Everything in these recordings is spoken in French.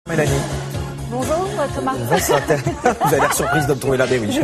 Mélanie. Bonjour Thomas. Vous avez l'air surprise de me trouver là, mais oui.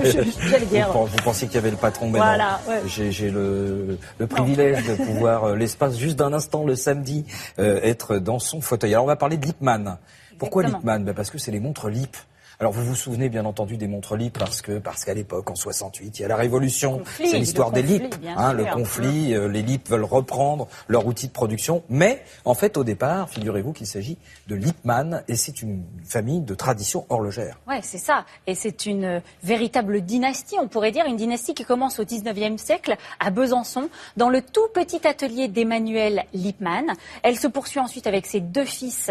J'allais dire. Vous pensiez qu'il y avait le patron, mais voilà, non. Ouais. J'ai le privilège de pouvoir, l'espace juste d'un instant le samedi, être dans son fauteuil. Alors on va parler de Lippmann. Pourquoi Lippmann? Parce que c'est les montres Lipp. Alors vous vous souvenez bien entendu des montres Lipp parce qu'à l'époque, en 68, il y a la Révolution, c'est l'histoire des Lipp, le conflit, les Lipp veulent reprendre leur outil de production, mais en fait au départ, figurez-vous qu'il s'agit de Lippmann et c'est une famille de tradition horlogère. Ouais, c'est ça, et c'est une véritable dynastie, on pourrait dire, une dynastie qui commence au 19e siècle à Besançon, dans le tout petit atelier d'Emmanuel Lippmann. Elle se poursuit ensuite avec ses deux fils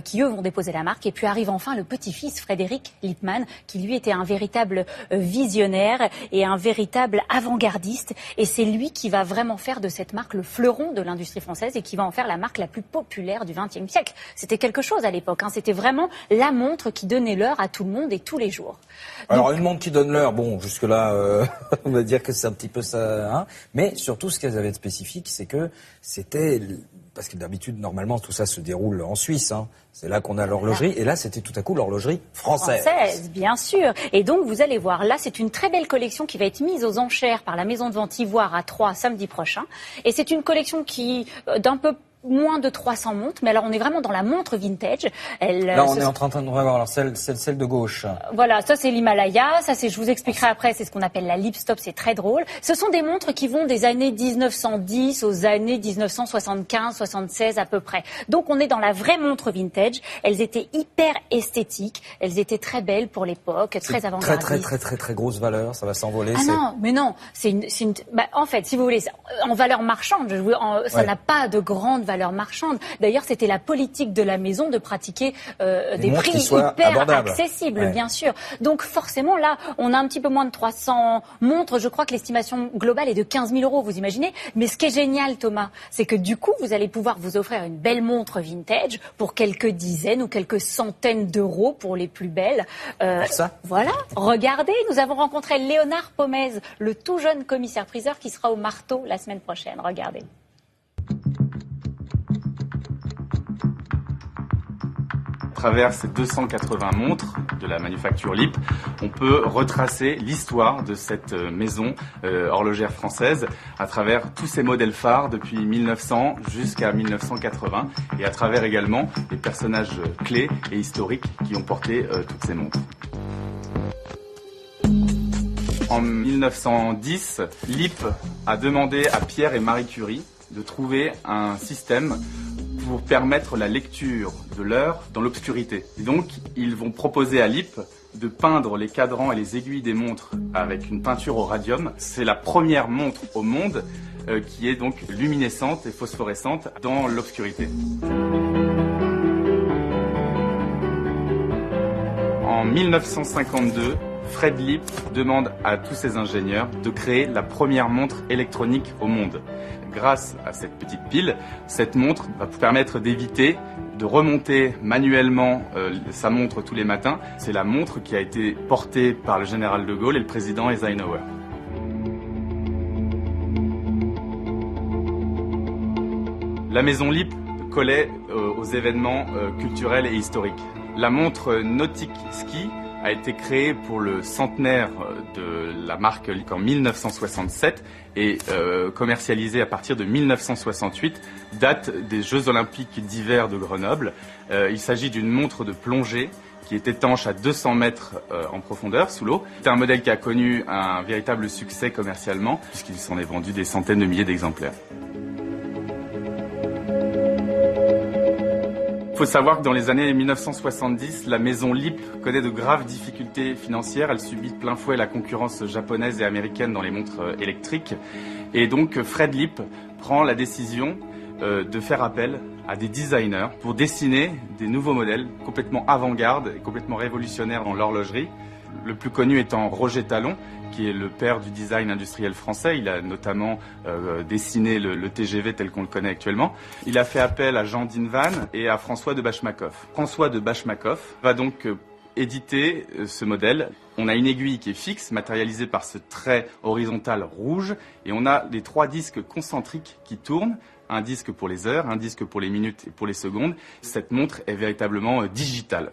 qui eux vont déposer la marque, et puis arrive enfin le petit-fils Frédéric Lippmann, qui lui était un véritable visionnaire et un véritable avant-gardiste. Et c'est lui qui va vraiment faire de cette marque le fleuron de l'industrie française et qui va en faire la marque la plus populaire du XXe siècle. C'était quelque chose à l'époque, C'était vraiment la montre qui donnait l'heure à tout le monde et tous les jours. Alors une montre qui donne l'heure, bon, jusque-là, on va dire que c'est un petit peu ça, mais surtout ce qu'elles avaient de spécifique, c'est que c'était... Parce que d'habitude, normalement, tout ça se déroule en Suisse. C'est là qu'on a l'horlogerie. Et là, c'était tout à coup l'horlogerie française. Française, bien sûr. Et donc, vous allez voir, là, c'est une très belle collection qui va être mise aux enchères par la maison de vente Ivoire à Troyes samedi prochain. Et c'est une collection qui, d'un peu moins de 300 montres, mais alors on est vraiment dans la montre vintage. Là, on est en train de revoir alors celle de gauche. Voilà, ça c'est l'Himalaya, ça c'est, je vous expliquerai après, c'est ce qu'on appelle la Lipstop, c'est très drôle. Ce sont des montres qui vont des années 1910 aux années 1975, 76 à peu près. Donc on est dans la vraie montre vintage. Elles étaient hyper esthétiques, elles étaient très belles pour l'époque, très avant-gardistes. Très grosse valeur, ça va s'envoler. Non, mais non, en fait, si vous voulez, en valeur marchande, ça n'a pas de grande valeur marchande. D'ailleurs, c'était la politique de la maison de pratiquer des prix hyper accessibles, bien sûr. Donc forcément, là, on a un petit peu moins de 300 montres. Je crois que l'estimation globale est de 15 000 €, vous imaginez. Mais ce qui est génial, Thomas, c'est que du coup, vous allez pouvoir vous offrir une belle montre vintage pour quelques dizaines ou quelques centaines d'euros pour les plus belles. Ça voilà, regardez, nous avons rencontré Léonard Pomez, le tout jeune commissaire-priseur qui sera au marteau la semaine prochaine. Regardez. À travers ces 280 montres de la manufacture Lipp, on peut retracer l'histoire de cette maison horlogère française à travers tous ses modèles phares depuis 1900 jusqu'à 1980 et à travers également les personnages clés et historiques qui ont porté toutes ces montres. En 1910, Lipp a demandé à Pierre et Marie Curie de trouver un système pour permettre la lecture de l'heure dans l'obscurité. Et donc, ils vont proposer à Lipp de peindre les cadrans et les aiguilles des montres avec une peinture au radium. C'est la première montre au monde qui est donc luminescente et phosphorescente dans l'obscurité. En 1952, Fred Lipp demande à tous ses ingénieurs de créer la première montre électronique au monde. Grâce à cette petite pile, cette montre va vous permettre d'éviter de remonter manuellement sa montre tous les matins. C'est la montre qui a été portée par le général de Gaulle et le président Eisenhower. La maison Lipp collait aux événements culturels et historiques. La montre Nautic Ski a été créée pour le centenaire de la marque Lipp en 1967 et commercialisée à partir de 1968, date des Jeux Olympiques d'hiver de Grenoble. Il s'agit d'une montre de plongée qui est étanche à 200 mètres en profondeur sous l'eau. C'est un modèle qui a connu un véritable succès commercialement puisqu'il s'en est vendu des centaines de milliers d'exemplaires. Il faut savoir que dans les années 1970, la maison Lipp connaît de graves difficultés financières. Elle subit de plein fouet la concurrence japonaise et américaine dans les montres électriques. Et donc Fred Lipp prend la décision de faire appel à des designers pour dessiner des nouveaux modèles complètement avant-garde et complètement révolutionnaires dans l'horlogerie. Le plus connu étant Roger Talon, qui est le père du design industriel français. Il a notamment dessiné le TGV tel qu'on le connaît actuellement. Il a fait appel à Jean Dinvan et à François de Bachmakoff. François de Bachmakoff va donc éditer ce modèle. On a une aiguille qui est fixe, matérialisée par ce trait horizontal rouge, et on a les 3 disques concentriques qui tournent un disque pour les heures, un disque pour les minutes et pour les secondes. Cette montre est véritablement digitale.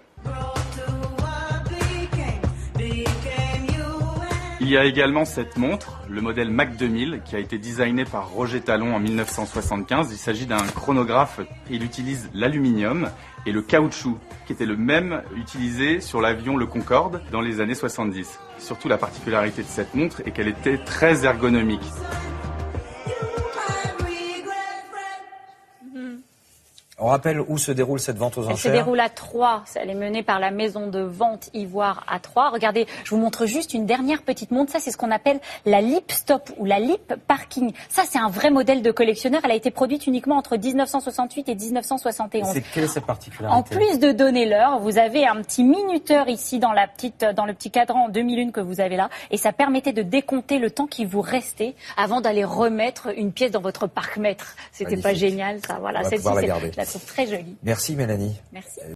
Il y a également cette montre, le modèle Mac 2000, qui a été designé par Roger Talon en 1975. Il s'agit d'un chronographe. Il utilise l'aluminium et le caoutchouc, qui était le même utilisé sur l'avion le Concorde dans les années 70. Surtout, la particularité de cette montre est qu'elle était très ergonomique. On rappelle où se déroule cette vente aux enchères. Elle se déroule à Troyes. Elle est menée par la maison de vente Ivoire à Troyes. Regardez, je vous montre juste une dernière petite montre. Ça, c'est ce qu'on appelle la Lip Stop ou la Lip Parking. Ça, c'est un vrai modèle de collectionneur. Elle a été produite uniquement entre 1968 et 1971. Quelle est cette particularité? En plus de donner l'heure, vous avez un petit minuteur ici dans le petit cadran en 2001 que vous avez là. Et ça permettait de décompter le temps qui vous restait avant d'aller remettre une pièce dans votre parc-mètre. C'était pas génial, ça. Voilà. On va pouvoir la garder. Je la trouve très jolie. Merci Mélanie. Merci.